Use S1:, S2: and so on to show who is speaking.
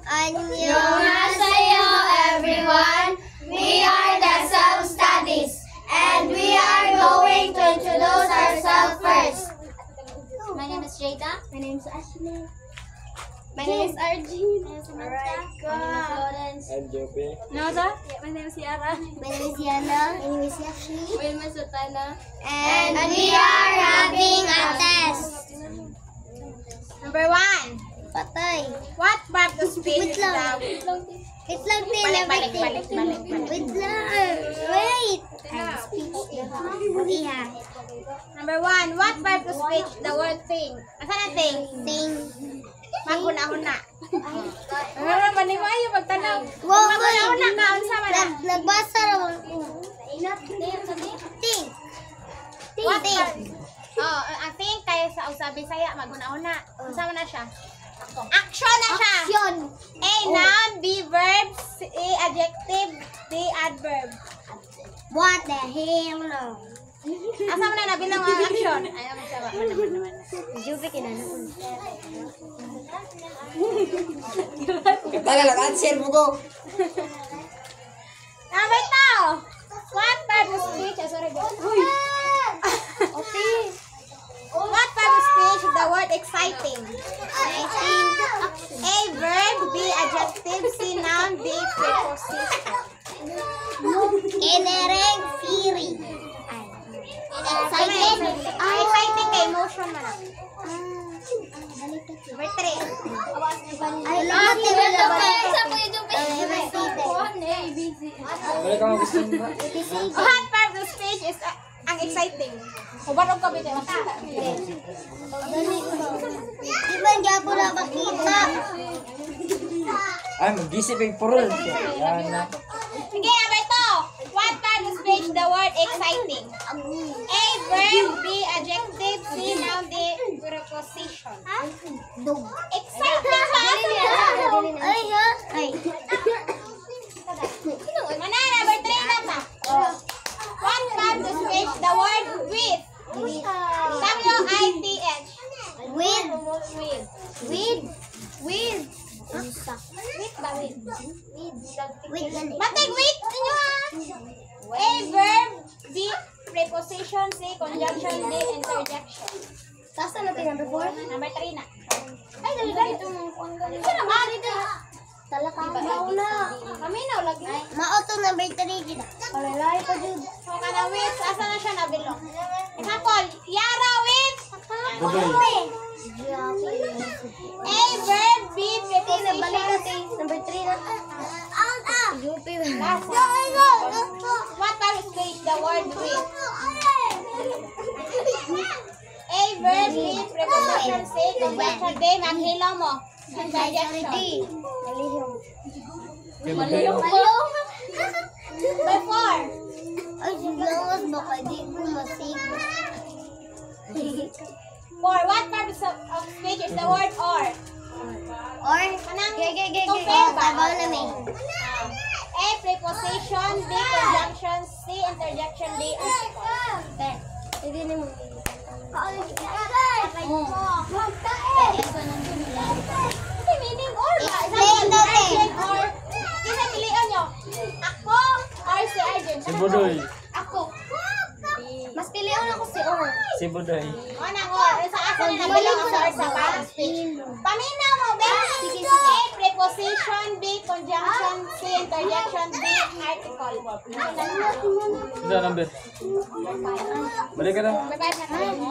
S1: Annyeonghaseyo everyone. We are the self-studies and we are going to introduce ourselves first.
S2: My name is Jada.
S1: My name is Ashley.
S2: My name is Arjun. My name is
S1: Lawrence.
S3: I'm Joby.
S2: Noza. My name is Yara.
S1: My name is Yana. My name is Yashi.
S2: My name is Sultana.
S1: And we are having a test.
S2: Number 1.
S1: Patay.
S2: What part of speech
S1: Wait lang. Wait lang, Tin.
S2: Balik.
S1: Wait lang. Wait. Iha.
S2: Number 1. What part of speech the word thing? Asan ang thing?
S1: Ting.
S2: Maghuna-huna. Ano man ni Mayo pagtanaw?
S1: Wow,
S2: Maghuna-huna ka unsa man?
S1: Nagbasa raw ang ting.
S2: What
S1: Ting.
S2: part? Oh, ang thing kay sa usabi saya maghuna-huna. Unsa man na siya? Action na siya.
S1: Action.
S2: A noun, B verb, C adjective, D adverb.
S1: What the hell no?
S2: Asa man na nabilang ang action? Ayaw mo siya ba?
S1: Juve kinana ko.
S3: Kaya lang, answer mo ko.
S2: Number 2. What part of speech? Sorry,
S1: Okay.
S2: what part of speech the word exciting? A verb, B adjective, C noun, D preposition.
S1: Kinereng Siri. Excited.
S2: Exciting kay emotion man. Number 3.
S1: Ay, lahat nila laban.
S3: Wala ka gusto mo ba?
S2: What part of speech is ang exciting? Hubarog ka bitaw.
S1: Di ba hindi ako na makita?
S3: Ay, mag-isip yung purol. Yan na.
S2: Sige, number 2. What part of speech the word exciting? A verb, B adjective, C noun, D preposition.
S1: Dog.
S2: Exciting ba?
S1: Ay, ha? Ay.
S2: Mana, number 3 na ta. What part of speech the word with? W-I-T-H.
S1: With.
S2: With.
S1: With. With.
S2: With ba? With.
S1: With.
S2: Matag with ninyo ha. A verb, B preposition, C conjunction, D interjection.
S1: Sasa natin number 4?
S2: Number 3 na. Ay, dali-dali. Ito naman.
S1: Talaka. Mauna.
S2: Kami na, lagi.
S1: Maoto number 3 kita. Palalay pa dyan.
S2: So, kada with, asa na siya nabilong? Example, Yara with
S3: Budoy.
S2: A verb, B preposition,
S1: Number 3 na. Jupi.
S2: what part of speech the word with? A verb, B preposition, C conjunction, D maghilo mo. Interjection.
S3: Budoy.
S2: By 4.
S1: Ay, sigawas baka di ko masig.
S2: 4. What part of speech is the word or?
S1: Or,
S2: Kanang
S1: compare ba? Tabaw na may.
S2: A preposition, B conjunction, C interjection, D article.
S1: Hindi na mo.
S2: Hindi meaning or ba?
S1: Explain natin.
S2: Arjen or. Kisa pilihan nyo. Ako or si Arjen?
S3: Si Budoy.
S2: Ako.
S1: Mas pilihan ako si Or.
S3: Si Budoy.
S2: O nang or. Sa asa na nabilang ang or sa part of speech. Paminaw mo, be. A preposition, B conjunction, C interjection, D article.
S3: Ito, number. Balik ka na.
S2: Bye-bye na tayo mo.